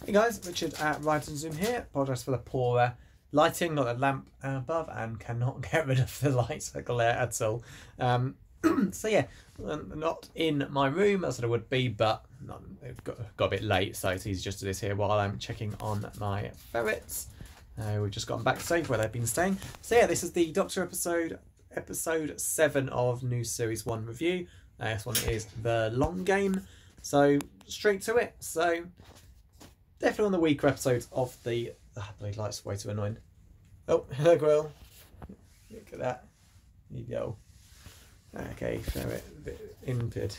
Hey guys, Richard at Ride and Zoom here. Apologise for the poor lighting, not the lamp above, and cannot get rid of the lights glare at all. So yeah, not in my as I would be, but it got a bit late, so it's easy just to do this here while I'm checking on my ferrets. We've just gotten back safe where they've been staying. So yeah, this is the Doctor episode 7 of New Series 1 review. This one is The Long Game. So straight to it. So definitely one of the weaker episodes of the... Oh, blade light's way too annoying. Oh, hello, Grill. Look at that. There you go. Okay, ferret, a bit injured.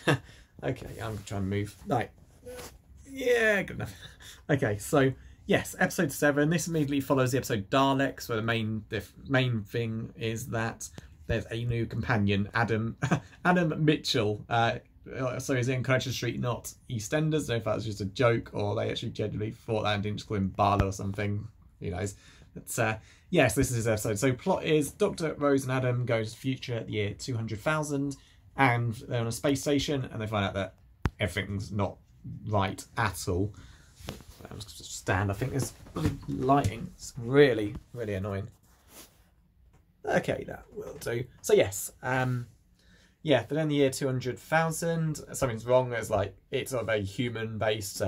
Okay, I'm trying to move. Right. Yeah, good enough. Okay, so yes, episode 7. This immediately follows the episode Daleks, where the main thing is that there's a new companion, Adam Mitchell. So he's in Connection Street, not EastEnders. I don't know if that was just a joke or they actually genuinely thought that and didn't just call him Barlow or something. Who knows? But yes, this is his episode. So plot is Dr. Rose and Adam go to the future at the year 200,000 and they're on a space station and they find out that everything's not right at all. I'll just stand. I think there's lighting. It's really, really annoying. Okay, that will do. So yes, yeah, but in the year 200,000, something's wrong. There's like, it's sort of a human-based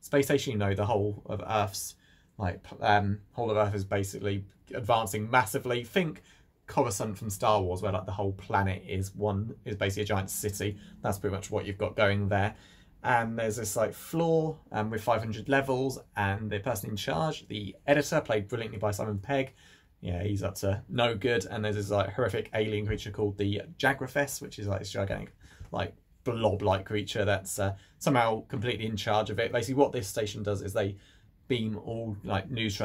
space station. You know, the whole of Earth's whole of Earth is basically advancing massively. Think Coruscant from Star Wars, where like the whole planet is basically a giant city. That's pretty much what you've got going there. And there's this like floor with 500 levels, and the person in charge, the editor, played brilliantly by Simon Pegg. Yeah, he's up to no good. And there's this like horrific alien creature called the Jagrafess, which is like this gigantic, like blob-like creature that's somehow completely in charge of it. Basically, what this station does is they beam all like news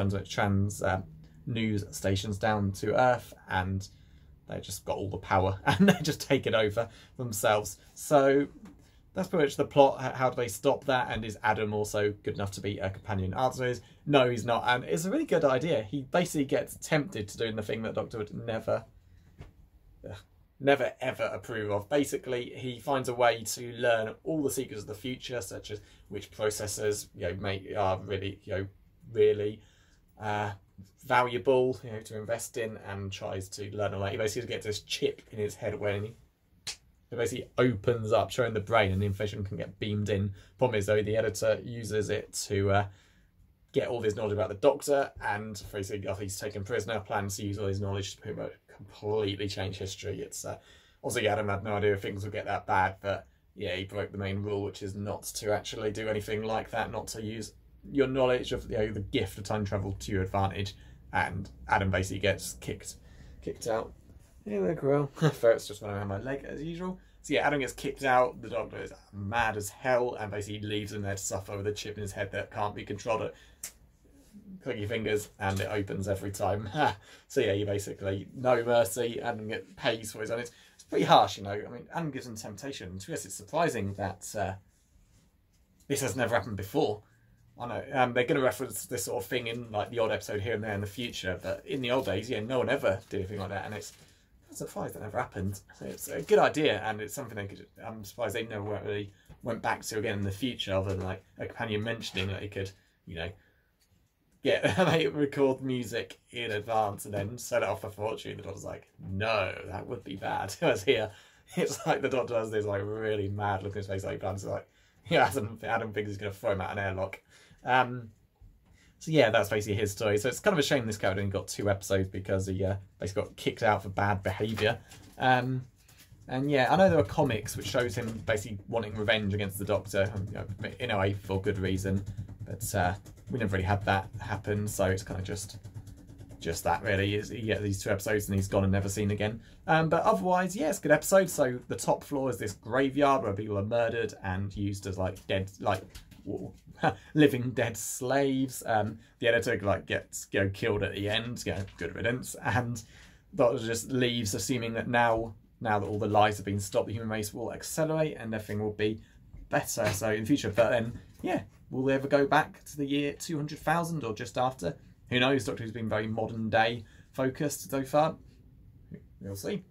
stations down to Earth, and they just got all the power and they just take it over themselves. So that's pretty much the plot. How do they stop that? And is Adam also good enough to be a companion? Answer is no, he's not. And it's a really good idea. He basically gets tempted to doing the thing that Doctor would never ever approve of. Basically, he finds a way to learn all the secrets of the future, such as which processors are really valuable to invest in, and tries to learn all that. He basically gets this chip in his head when it basically opens up, showing the brain, and the information can get beamed in. Problem is, though, the editor uses it to get all his knowledge about the Doctor, and basically, after he's taken prisoner, plans to use all his knowledge to pretty much completely change history. It's also, Adam had no idea if things would get that bad, but yeah, he broke the main rule, which is not to actually do anything like that, not to use your knowledge of the gift of time travel to your advantage. And Adam basically gets kicked out. Here we go. Ferret's just running around my leg as usual. So yeah, Adam gets kicked out. The Doctor is mad as hell and basically leaves him there to suffer with a chip in his head that can't be controlled. Click your fingers and it opens every time. So yeah, you basically no mercy. Adam pays for his own. It's pretty harsh, I mean, Adam gives him temptation. To us, it's surprising that this has never happened before. I know they're going to reference this sort of thing in like the odd episode here and there in the future, but in the old days, yeah, no one ever did anything like that, and I'm surprised that never happened. So it's a good idea, and it's something they could. I'm surprised they never really went back to again in the future, other than like a companion mentioning that they could, record music in advance and then set it off for fortune. The Doctor's like, no, that would be bad. Whereas here, it's like the Doctor has this like really mad look in his face, like plans to Adam thinks he's going to throw him out an airlock. So yeah, that's basically his story. So it's kind of a shame this character only got 2 episodes because he basically got kicked out for bad behaviour. And yeah, I know there are comics which shows him basically wanting revenge against the Doctor, in a way for good reason. But we never really had that happen, so it's kind of just that really. He gets these 2 episodes and he's gone and never seen again. But otherwise, yeah, it's a good episode. So the top floor is this graveyard where people are murdered and used as like dead, living dead slaves. The editor gets killed at the end. Good riddance. And Doctor just leaves, assuming that now that all the lies have been stopped, the human race will accelerate and everything will be better. So in the future, but then yeah, will they ever go back to the year 200,000 or just after? Who knows? Doctor Who's been very modern day focused so far. We'll see.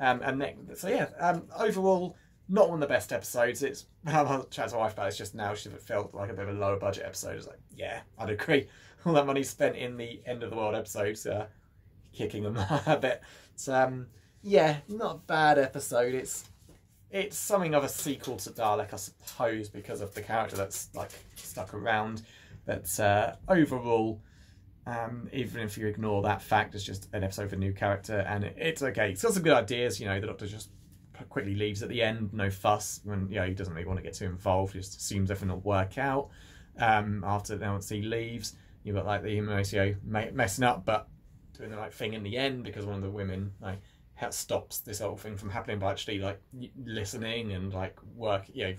Overall, not one of the best episodes. It's I chat to my wife about it, it's just now she felt like a bit of a lower budget episode. It's like, yeah, I'd agree. All that money spent in the end of the world episodes, kicking them a bit. Yeah, not a bad episode. It's something of a sequel to Dalek, I suppose, because of the character that's like stuck around. But overall, even if you ignore that fact, it's just an episode of a new character, and it's okay. It's got some good ideas. You know, the Doctor just quickly leaves at the end, no fuss. When he doesn't really want to get too involved, he just assumes everything will work out. Once he leaves, you've got like the Mauricio messing up, but doing the right thing in the end, because one of the women stops this whole thing from happening by actually like listening and like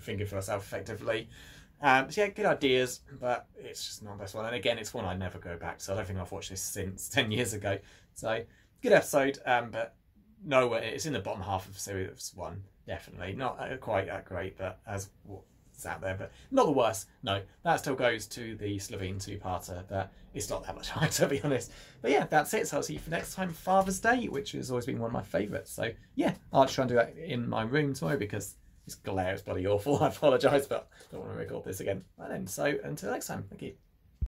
thinking for herself effectively. So yeah, good ideas, but it's just not the best one. And again, it's one I'd never go back to. I don't think I've watched this since 10 years ago. So good episode, but no, it's in the bottom half of series 1, definitely. Not quite that great, but as what's out there, but not the worst. No, that still goes to the Slovene 2-parter, but it's not that much higher, to be honest. But yeah, that's it. So I'll see you for next time, Father's Day, which has always been one of my favourites. So yeah, I'll try and do that in my room tomorrow because this glare is bloody awful. I apologise, but I don't want to record this again. Right then, so until next time, thank you.